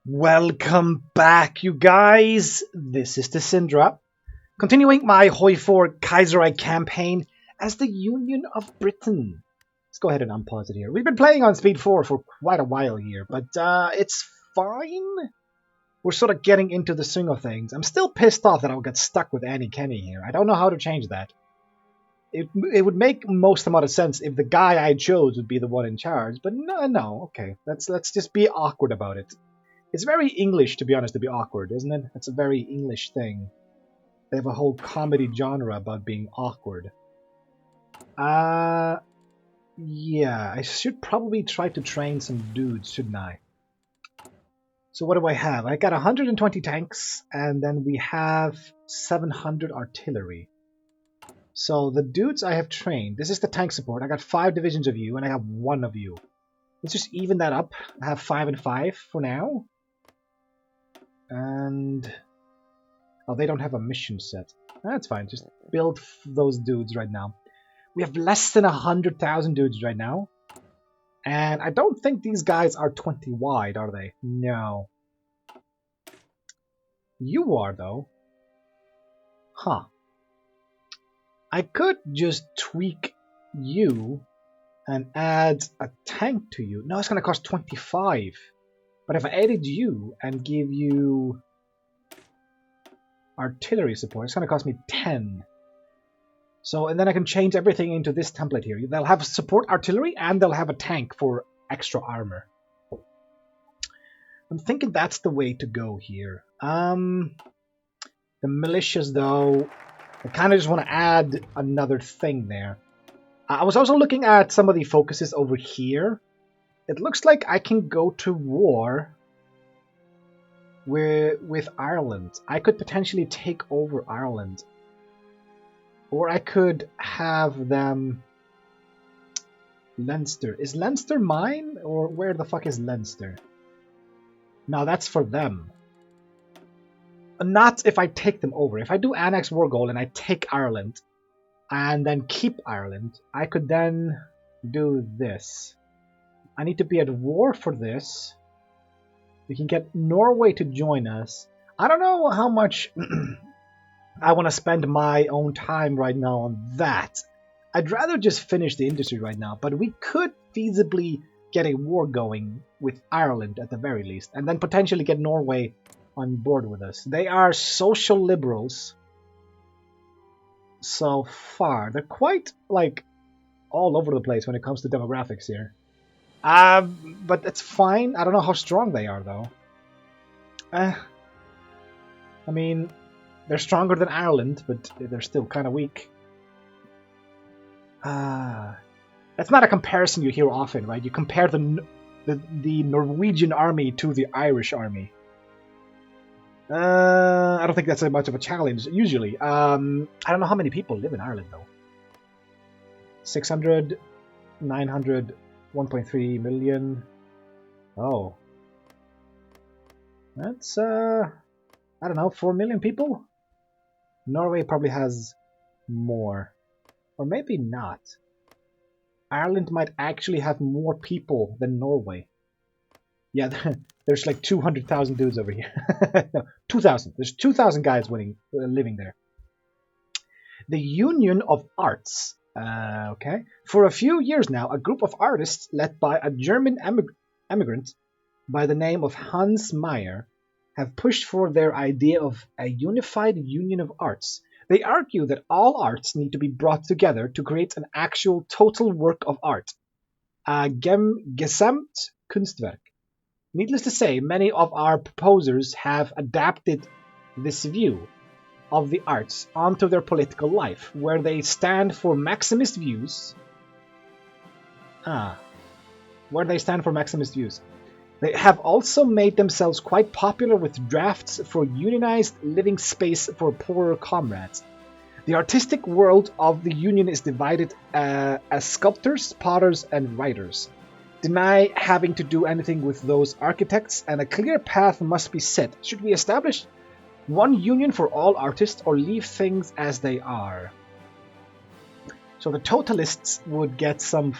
Welcome back, you guys. This is the Syndra, continuing my HOI4 Kaiserreich campaign as the Union of Britain. Let's go ahead and unpause it here. We've been playing on Speed 4 for quite a while here, but it's fine. We're sort of getting into the swing of things. I'm still pissed off that I'll get stuck with Annie Kenny here. I don't know how to change that. It would make most amount of sense if the guy I chose would be the one in charge, but no. Okay, let's just be awkward about it. It's very English, to be honest, to be awkward, isn't it? It's a very English thing. They have a whole comedy genre about being awkward. Yeah, I should probably try to train some dudes, shouldn't I? So what do I have? I got 120 tanks, and then we have 700 artillery. So the dudes I have trained, this is the tank support. I got 5 divisions of you, and I have 1 of you. Let's just even that up. I have 5 and 5 for now. And oh, they don't have a mission set. That's fine. Just build those dudes right now. We have less than 100,000 dudes right now. And I don't think these guys are 20 wide, are they? No. You are, though. Huh. I could just tweak you and add a tank to you. No, it's going to cost 25. But if I added you and give you artillery support, it's going to cost me 10. So, and then I can change everything into this template here. They'll have support artillery and they'll have a tank for extra armor. I'm thinking that's the way to go here. The militias, though, I kind of just want to add another thing there. I was also looking at some of the focuses over here. It looks like I can go to war with Ireland. I could potentially take over Ireland. Or I could have them... Leinster. Is Leinster mine? Or where the fuck is Leinster? No, that's for them. Not if I take them over. If I do annex war goal and I take Ireland, and then keep Ireland, I could then do this. I need to be at war for this. We can get Norway to join us. I don't know how much I want to spend my own time right now on that. I'd rather just finish the industry right now, but we could feasibly get a war going with Ireland at the very least, and then potentially get Norway on board with us. They are social liberals so far. They're quite, like, all over the place when it comes to demographics here. But that's fine. I don't know how strong they are, though. I mean, they're stronger than Ireland, but they're still kind of weak. That's not a comparison you hear often, right? You compare the Norwegian army to the Irish army. I don't think that's much of a challenge, usually. I don't know how many people live in Ireland, though. 600, 900... 1.3 million. Oh. That's, I don't know, 4 million people? Norway probably has more. Or maybe not. Ireland might actually have more people than Norway. Yeah, there's like 200,000 dudes over here. No, 2,000. There's 2,000 guys living there. The Union of Arts. Okay. For a few years now, a group of artists led by a German emigrant by the name of Hans Meyer have pushed for their idea of a unified union of arts. They argue that all arts need to be brought together to create an actual total work of art, a Gesamtkunstwerk. Needless to say, many of our proposers have adapted this view of the arts onto their political life, where they stand for Maximist views. They have also made themselves quite popular with drafts for unionized living space for poorer comrades. The artistic world of the union is divided as sculptors, potters, and writers. Deny having to do anything with those architects, and a clear path must be set. Should we establish one union for all artists, or leave things as they are? So the totalists would get some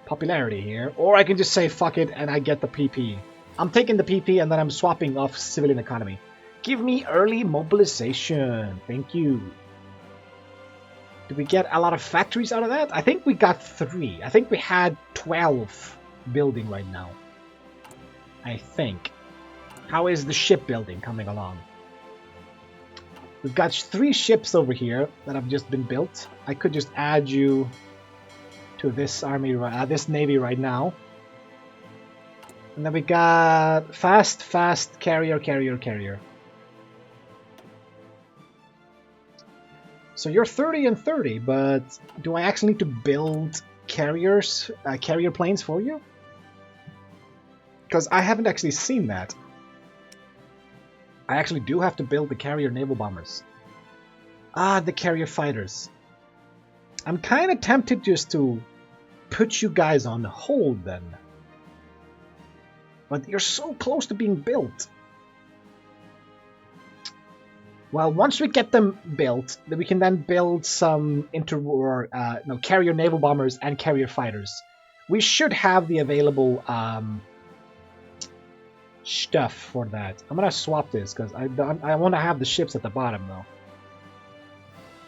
popularity here. Or I can just say fuck it and I get the PP. I'm taking the PP and then I'm swapping off civilian economy. Give me early mobilization. Thank you. Did we get a lot of factories out of that? I think we got 3. I think we had 12 building right now. I think. How is the shipbuilding coming along? We've got 3 ships over here that have just been built. I could just add you to this army, this navy right now. And then we got fast, carrier. So you're 30 and 30, but do I actually need to build carriers, carrier planes for you? Because I haven't actually seen that. I actually do have to build the carrier naval bombers. Ah, the carrier fighters. I'm kind of tempted just to put you guys on hold then. But you're so close to being built. Well, once we get them built, then we can then build some carrier naval bombers and carrier fighters. We should have the available stuff for that. I'm gonna swap this because I want to have the ships at the bottom though.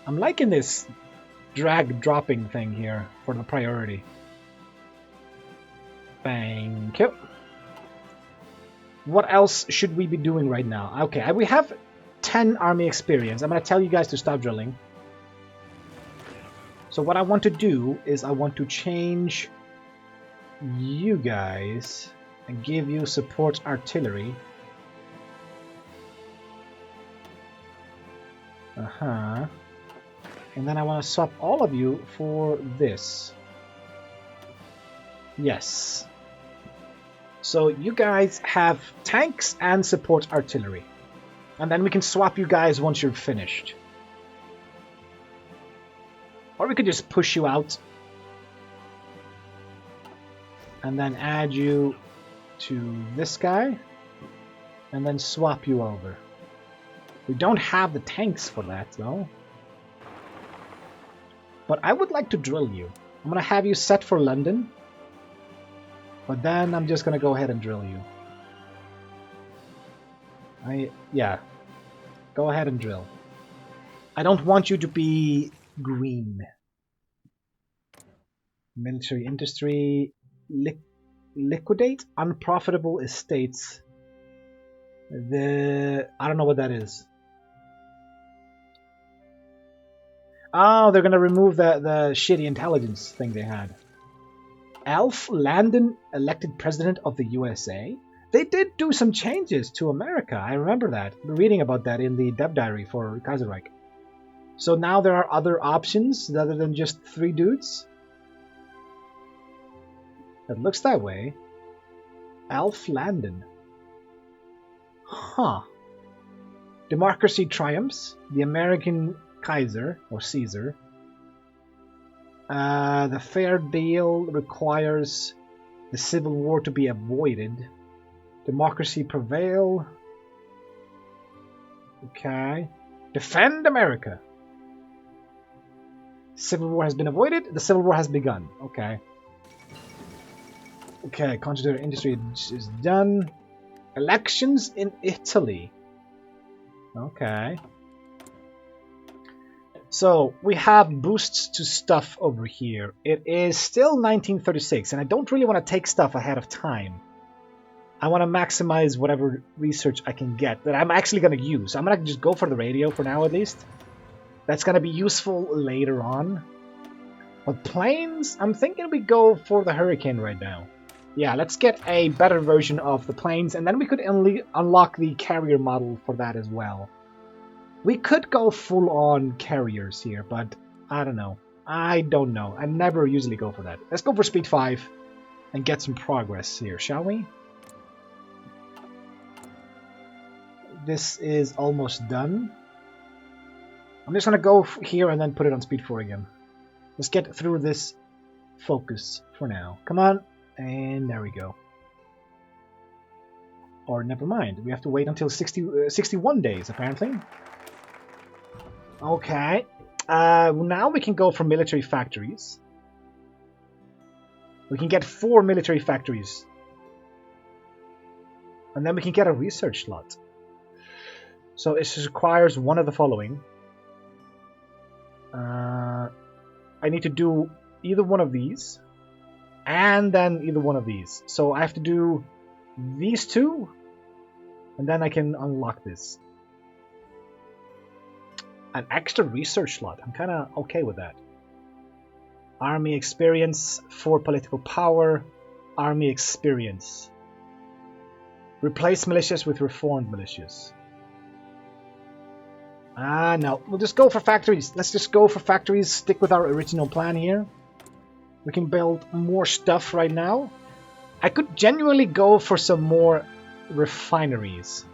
I'm liking this drag dropping thing here for the priority. Thank you. What else should we be doing right now? Okay, we have 10 army experience. I'm gonna tell you guys to stop drilling. So what I want to do is I want to change you guys and give you support artillery. And then I want to swap all of you for this. Yes. So you guys have tanks and support artillery. And then we can swap you guys once you're finished. Or we could just push you out. And then add you to this guy, and then swap you over. We don't have the tanks for that though. But I would like to drill you. I'm gonna have you set for London, but then I'm just gonna go ahead and drill you. Yeah, go ahead and drill. I don't want you to be green. Military industry, liquidate unprofitable estates. I don't know what that is. Oh, they're gonna remove the shitty intelligence thing they had. Alf Landon elected president of the USA. They did do some changes to America. I remember that. I'm reading about that in the dev diary for Kaiserreich. So now there are other options other than just 3 dudes. It looks that way. Alf Landon. Huh. Democracy triumphs. The American Kaiser, or Caesar. The fair deal requires the Civil War to be avoided. Democracy prevail. Okay. Defend America. Civil War has been avoided. The Civil War has begun. Okay. Okay, concentrated industry is done. Elections in Italy. Okay. So, we have boosts to stuff over here. It is still 1936, and I don't really want to take stuff ahead of time. I want to maximize whatever research I can get that I'm actually going to use. I'm going to just go for the radio for now, at least. That's going to be useful later on. But planes, I'm thinking we go for the Hurricane right now. Yeah, let's get a better version of the planes, and then we could unlock the carrier model for that as well. We could go full-on carriers here, but I don't know. I don't know. I never usually go for that. Let's go for speed 5 and get some progress here, shall we? This is almost done. I'm just going to go here and then put it on speed 4 again. Let's get through this focus for now. Come on. And there we go. Or never mind. We have to wait until 61 days, apparently. Okay. Now we can go for military factories. We can get 4 military factories. And then we can get a research slot. So it requires one of the following. I need to do either one of these. And then either one of these. So I have to do these two. And then I can unlock this. An extra research slot. I'm kind of okay with that. Army experience for political power. Army experience. Replace militias with reformed militias. No. We'll just go for factories. Let's just go for factories. Stick with our original plan here. We can build more stuff right now. I could genuinely go for some more refineries.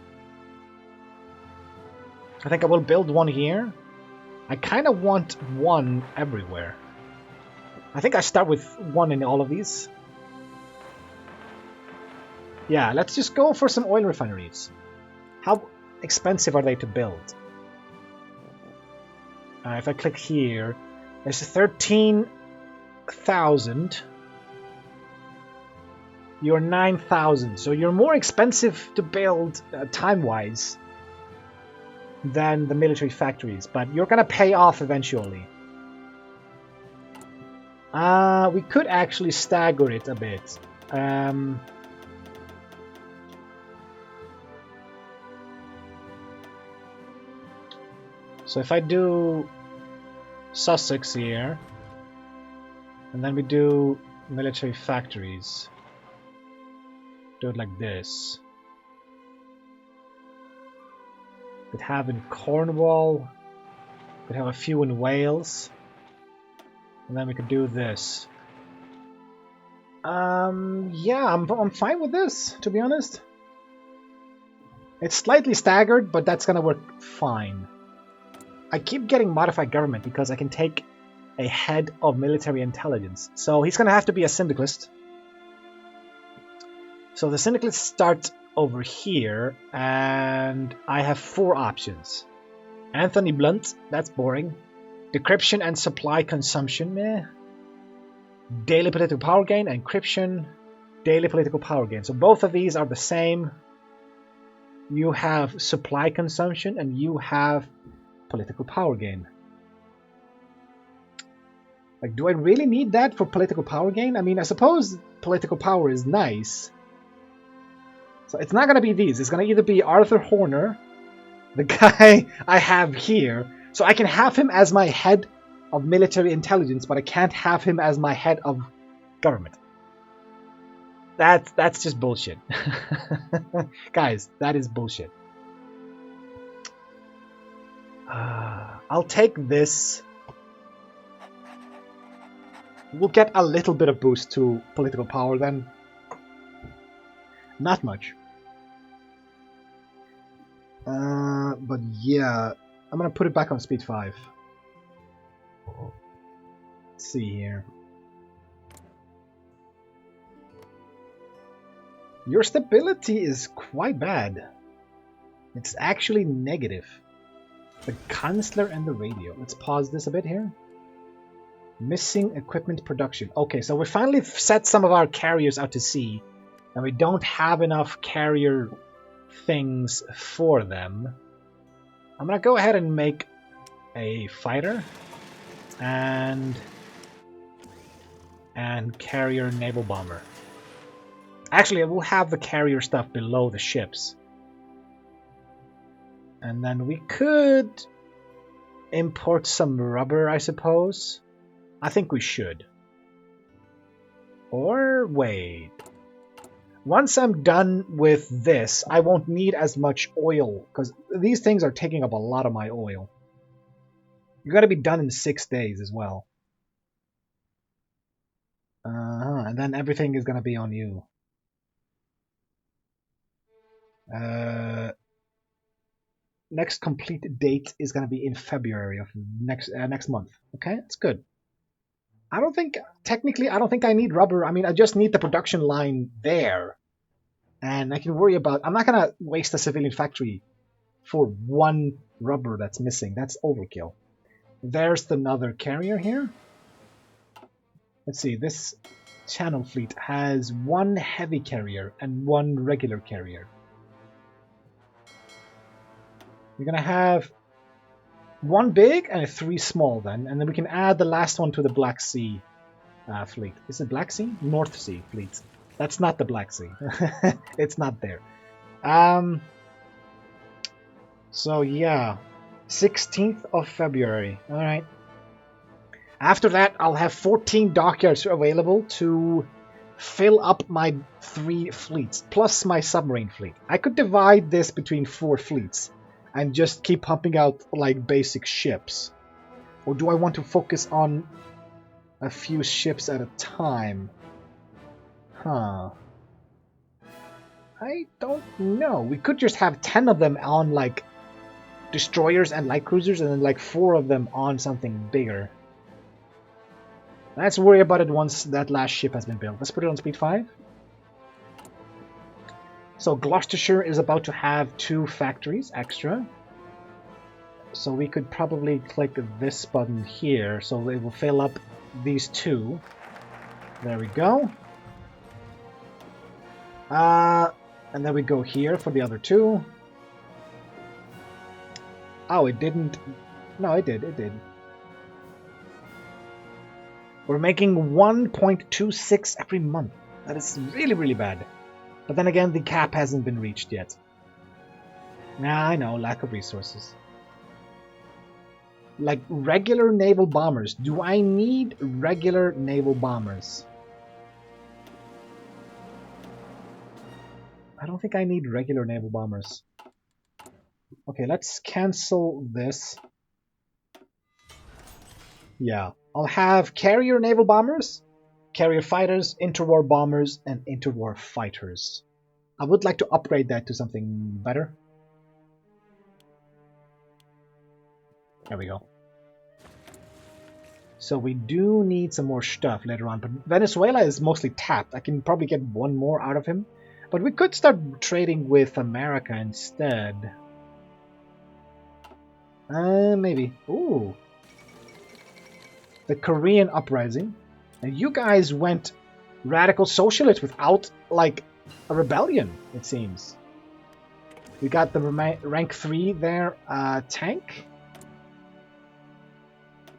I think I will build one here. I kind of want one everywhere. I think I start with one in all of these. Yeah, let's just go for some oil refineries. How expensive are they to build? If I click here, there's 13,000. You're 9,000, so you're more expensive to build time-wise than the military factories, but you're gonna pay off eventually. We could actually stagger it a bit. So if I do Sussex here, and then we do military factories, do it like this. Could have in Cornwall, could have a few in Wales, and then we could do this. Yeah, I'm fine with this, to be honest. It's slightly staggered, but that's gonna work fine. I keep getting modified government because I can take a head of military intelligence. So he's going to have to be a syndicalist. So the syndicalists start over here, and I have 4 options. Anthony Blunt, that's boring. Decryption and supply consumption, meh. Daily political power gain, encryption, daily political power gain. So both of these are the same. You have supply consumption, and you have political power gain. Like, do I really need that for political power gain? I mean, I suppose political power is nice. So it's not going to be these. It's going to either be Arthur Horner, the guy I have here. So I can have him as my head of military intelligence, but I can't have him as my head of government. That's just bullshit. Guys, that is bullshit. I'll take this. We'll get a little bit of boost to political power then. Not much. But yeah, I'm gonna put it back on speed 5. Let's see here. Your stability is quite bad. It's actually negative. The Chancellor and the radio. Let's pause this a bit here. Missing equipment production. Okay, so we finally set some of our carriers out to sea, and we don't have enough carrier things for them. I'm gonna go ahead and make a fighter and carrier naval bomber. Actually, I will have the carrier stuff below the ships. And then we could import some rubber, I suppose. I think we should. Or wait. Once I'm done with this, I won't need as much oil, because these things are taking up a lot of my oil. You gotta be done in 6 days as well. And then everything is gonna be on you. Next complete date is going to be in February of next month. Okay, that's good. I don't think I need rubber. I mean, I just need the production line there, and I can worry about. I'm not going to waste a civilian factory for one rubber that's missing. That's overkill. There's another carrier here. Let's see this. Channel Fleet has 1 heavy carrier and 1 regular carrier. We're gonna have 1 big and 3 small then, and then we can add the last one to the Black Sea fleet. Is it Black Sea? North Sea fleet. That's not the Black Sea. It's not there. So yeah, 16th of February. All right. After that, I'll have 14 dockyards available to fill up my 3 fleets, plus my submarine fleet. I could divide this between 4 fleets and just keep pumping out like basic ships. Or do I want to focus on a few ships at a time? Huh. I don't know. We could just have 10 of them on like destroyers and light cruisers and then like 4 of them on something bigger. Let's worry about it once that last ship has been built. Let's put it on speed 5. So Gloucestershire is about to have 2 factories extra. So we could probably click this button here so it will fill up these 2. There we go. And then we go here for the other 2. Oh, it didn't. No, it did. It did. We're making 1.26 every month. That is really, really bad. But then again, the cap hasn't been reached yet. Nah, I know, lack of resources. Like regular naval bombers. Do I need regular naval bombers? I don't think I need regular naval bombers. Okay, let's cancel this. Yeah. I'll have carrier naval bombers, carrier fighters, interwar bombers, and interwar fighters. I would like to upgrade that to something better. There we go. So we do need some more stuff later on, but Venezuela is mostly tapped. I can probably get 1 more out of him. But we could start trading with America instead. Maybe. Ooh. The Korean uprising, and you guys went radical socialist without like a rebellion, it seems. We got the rank 3 there, tank.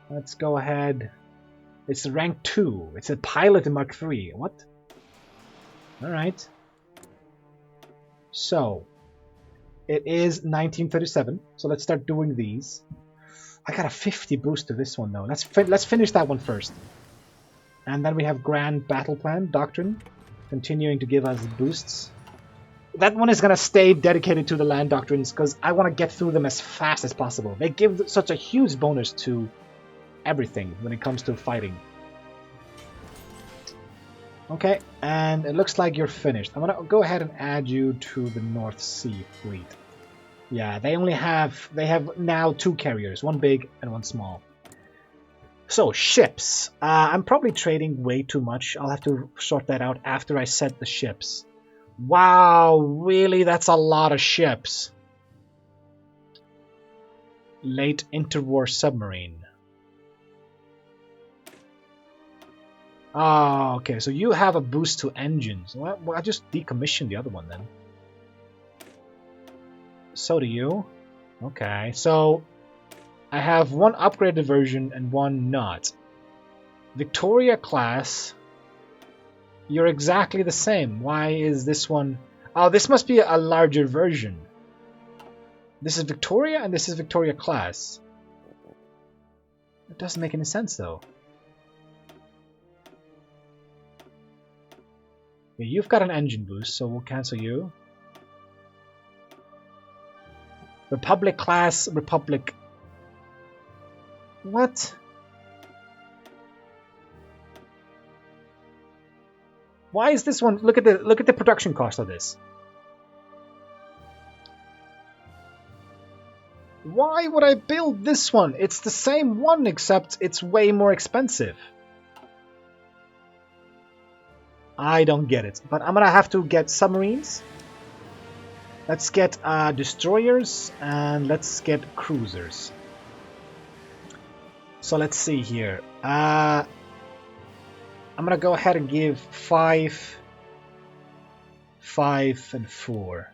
Let's go ahead. It's rank 2. It's a pilot in Mark 3. What? Alright. So, it is 1937, so let's start doing these. I got a 50 boost to this one, though. Let's finish that one first. And then we have Grand Battle Plan, Doctrine, continuing to give us boosts. That one is going to stay dedicated to the land doctrines, because I want to get through them as fast as possible. They give such a huge bonus to everything when it comes to fighting. Okay, and it looks like you're finished. I'm going to go ahead and add you to the North Sea Fleet. Yeah, they have now 2 carriers, 1 big and 1 small. So, ships. I'm probably trading way too much. I'll have to sort that out after I set the ships. Wow, really? That's a lot of ships. Late interwar submarine. Oh, okay, so you have a boost to engines. Well, I'll just decommission the other one then. So do you. Okay, so I have 1 upgraded version and 1 not. Victoria class, you're exactly the same. Why is this one... Oh, this must be a larger version. This is Victoria and this is Victoria class. It doesn't make any sense though. Yeah, you've got an engine boost, so we'll cancel you. Republic class, Republic. What? Why is this one? Look at the production cost of this. Why would I build this one? It's the same one, except it's way more expensive. I don't get it, but I'm gonna have to get submarines. Let's get destroyers and let's get cruisers. So let's see here. I'm gonna go ahead and give 5, 5, and 4.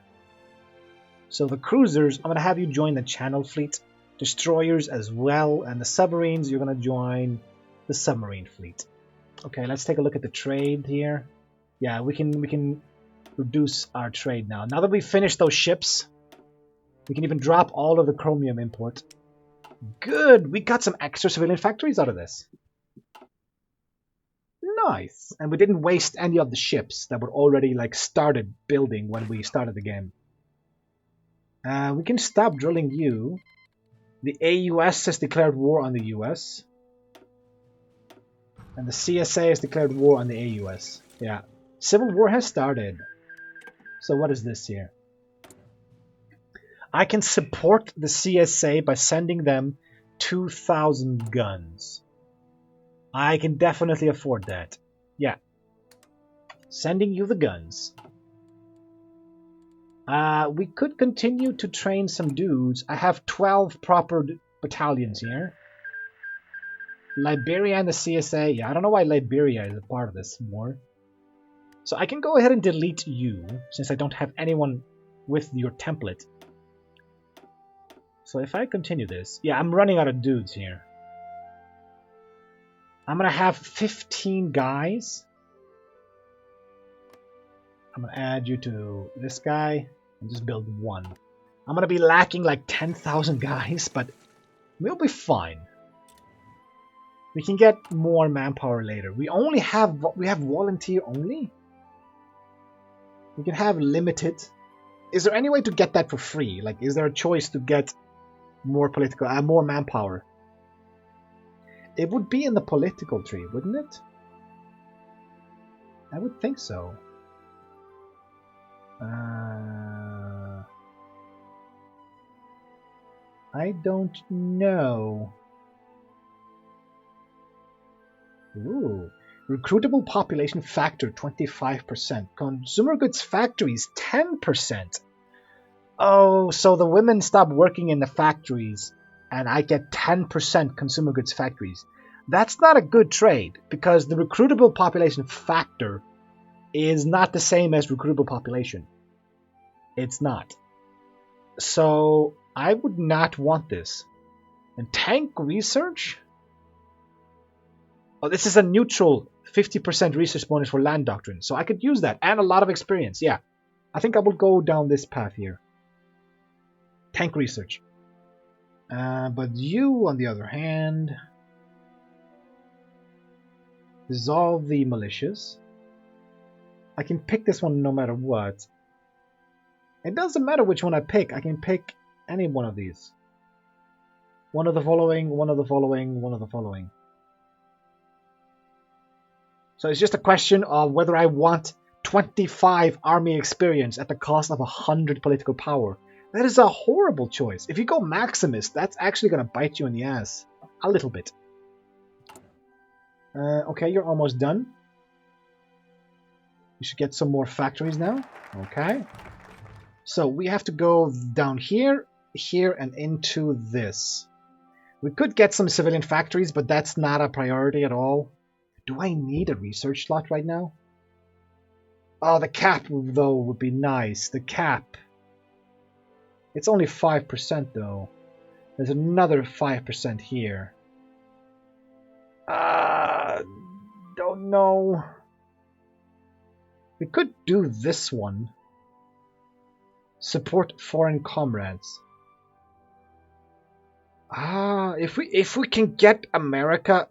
So the cruisers, I'm gonna have you join the Channel Fleet, destroyers as well, and the submarines, you're gonna join the submarine fleet. Okay, let's take a look at the trade here. Yeah, we can reduce our trade now. Now that we've finished those ships, we can even drop all of the chromium import. Good! We got some extra civilian factories out of this. Nice! And we didn't waste any of the ships that were already like started building when we started the game. We can stop drilling you. The AUS has declared war on the US. And the CSA has declared war on the AUS. Yeah. Civil war has started. So what is this here? I can support the CSA by sending them 2,000 guns. I can definitely afford that. Yeah. Sending you the guns. We could continue to train some dudes. I have 12 proper battalions here. Liberia and the CSA. Yeah, I don't know why Liberia is a part of this war. So I can go ahead and delete you, since I don't have anyone with your template. So if I continue this... Yeah, I'm running out of dudes here. I'm going to have 15 guys. I'm going to add you to this guy and just build one. I'm going to be lacking like 10,000 guys, but we'll be fine. We can get more manpower later. We have volunteer only? We can have limited. Is there any way to get that for free? Like, is there a choice to get more political, more manpower? It would be in the political tree, wouldn't it? I would think so. I don't know. Ooh. Recruitable population factor 25%. Consumer goods factories 10%. Oh, so the women stop working in the factories and I get 10% consumer goods factories. That's not a good trade because the recruitable population factor is not the same as recruitable population. It's not. So I would not want this. And tank research? Oh, this is a neutral 50% research bonus for land doctrine. So I could use that and a lot of experience. Yeah, I think I will go down this path here. Tank research. But you, on the other hand, dissolve the militias. I can pick this one no matter what. It doesn't matter which one I pick. I can pick any one of these. One of the following, one of the following, one of the following. So it's just a question of whether I want 25 army experience at the cost of 100 political power. That is a horrible choice. If you go Maximus, that's actually going to bite you in the ass. A little bit. Okay, you're almost done. You should get some more factories now. Okay. So we have to go down here, here, and into this. We could get some civilian factories, but that's not a priority at all. Do I need a research slot right now? Oh, the cap, though, would be nice. The cap. It's only 5%, though. There's another 5% here. Don't know. We could do this one. Support foreign comrades. If we can get America,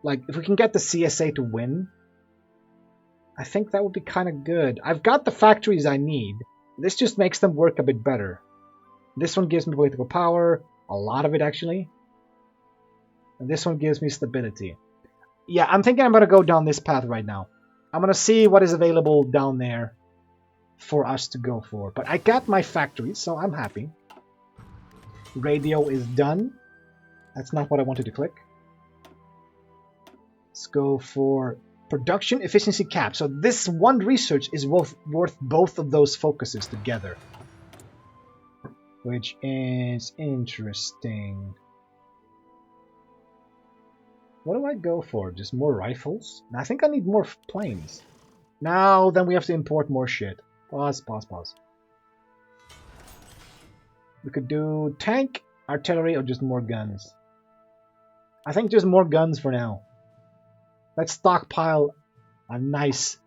like if we can get the CSA to win, I think that would be kind of good. I've got the factories I need. This just makes them work a bit better. This one gives me political power, a lot of it actually. And this one gives me stability. Yeah, I'm thinking I'm going to go down this path right now. I'm going to see what is available down there for us to go for. But I got my factories, so I'm happy. Radio is done. That's not what I wanted to click. Let's go for production efficiency cap. So this one research is worth both of those focuses together. Which is interesting. What do I go for? Just more rifles? I think I need more planes. Now, then we have to import more shit. Pause, pause, pause. We could do tank, artillery, or just more guns. I think just more guns for now. Let's stockpile a nice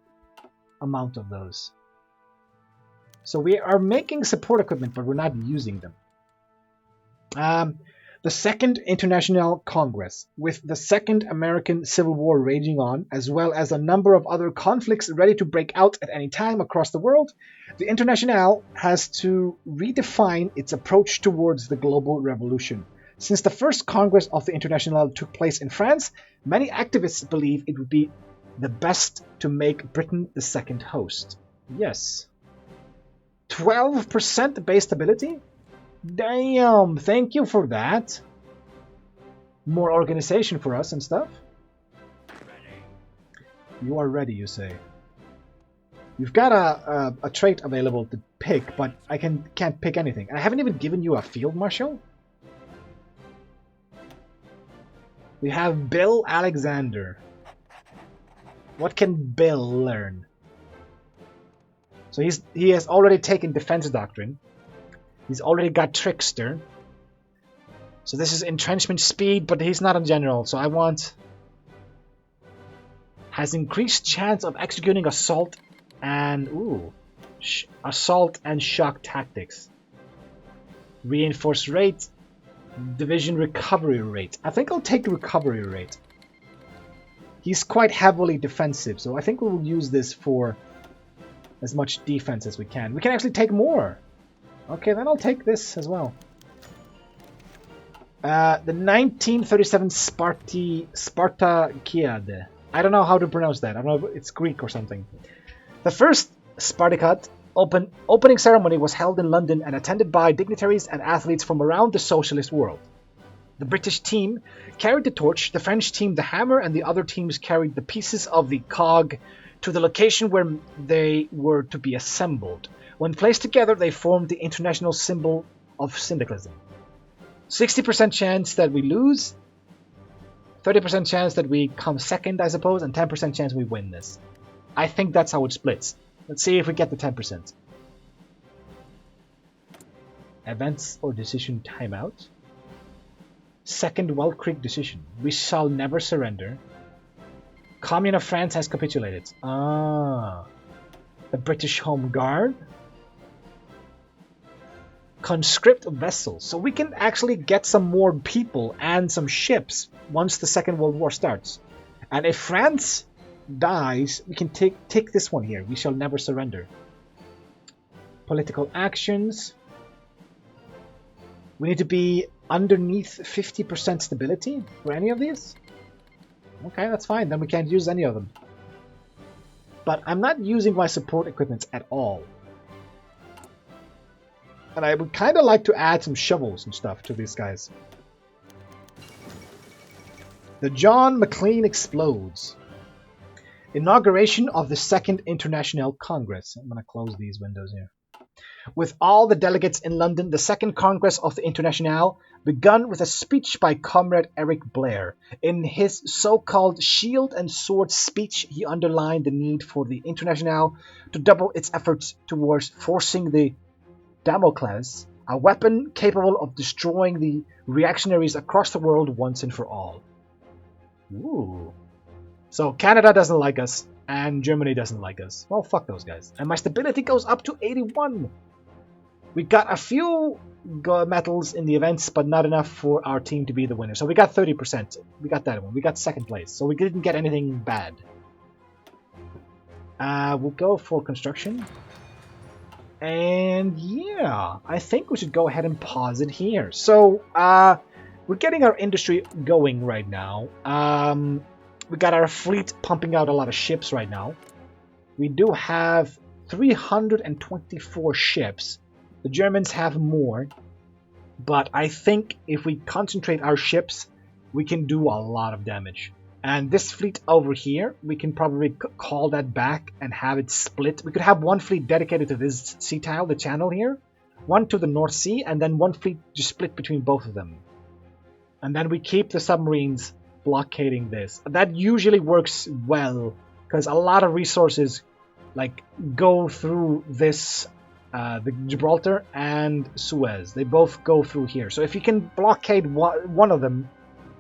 amount of those. So we are making support equipment, but we're not using them. The Second International Congress, with the Second American Civil War raging on, as well as a number of other conflicts ready to break out at any time across the world, the Internationale has to redefine its approach towards the global revolution. Since the first Congress of the Internationale took place in France, many activists believe it would be the best to make Britain the second host. Yes. 12% base stability? Damn, thank you for that. More organization for us and stuff. You are ready, you say. You've got a trait available to pick, but I can't pick anything. I haven't even given you a field marshal. We have Bill Alexander. What can Bill learn? So he has already taken Defense Doctrine. He's already got Trickster. So this is Entrenchment Speed, but he's not a general, so I want... Has increased chance of executing Assault and... Ooh. Assault and Shock Tactics. Reinforced Rate. Division Recovery Rate. I think I'll take Recovery Rate. He's quite heavily defensive, so I think we will use this for as much defense as we can. We can actually take more! Okay, then I'll take this as well. The 1937 Spartakiad. I don't know how to pronounce that. I don't know if it's Greek or something. The first Spartakiad opening ceremony was held in London and attended by dignitaries and athletes from around the socialist world. The British team carried the torch, the French team the hammer, and the other teams carried the pieces of the cog to the location where they were to be assembled. When placed together, they formed the international symbol of syndicalism. 60% chance that we lose, 30% chance that we come second, I suppose, and 10% chance we win this. I think that's how it splits. Let's see if we get the 10%. Events or decision timeout. Second Well Creek decision. We shall never surrender. Commune of France has capitulated. Ah. The British Home Guard. Conscript vessels. So we can actually get some more people and some ships once the Second World War starts. And if France dies, we can take this one here. We shall never surrender. Political actions. We need to be underneath 50% stability for any of these. Okay, that's fine. Then we can't use any of them. But I'm not using my support equipment at all. And I would kind of like to add some shovels and stuff to these guys. The John McLean explodes. Inauguration of the Second International Congress. I'm going to close these windows here. With all the delegates in London, the Second Congress of the Internationale begun with a speech by Comrade Eric Blair. In his so-called Shield and Sword speech, he underlined the need for the Internationale to double its efforts towards forcing the Damocles, a weapon capable of destroying the reactionaries across the world once and for all. Ooh. So Canada doesn't like us, and Germany doesn't like us. Well, fuck those guys. And my stability goes up to 81. We got a few medals in the events, but not enough for our team to be the winner. So we got 30%. We got that one. We got second place. So we didn't get anything bad. We'll go for construction. And yeah, I think we should go ahead and pause it here. So we're getting our industry going right now. We got our fleet pumping out a lot of ships right now. We do have 324 ships. The Germans have more. But I think if we concentrate our ships, we can do a lot of damage. And this fleet over here, we can probably call that back and have it split. We could have one fleet dedicated to this sea tile, the channel here. One to the North Sea, and then one fleet just split between both of them. And then we keep the submarines blockading this. That usually works well because a lot of resources like go through this, the Gibraltar and Suez. They both go through here. So if you can blockade one of them,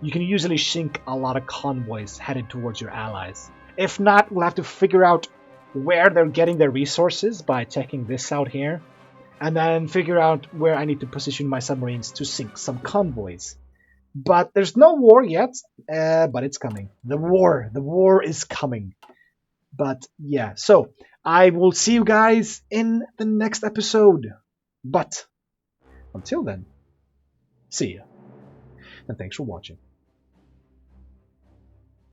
you can usually sink a lot of convoys headed towards your allies. If not, we'll have to figure out where they're getting their resources by checking this out here, and then figure out where I need to position my submarines to sink some convoys. But there's no war yet, but it's coming. The war is coming. But yeah, so I will see you guys in the next episode. But until then, see ya, and thanks for watching.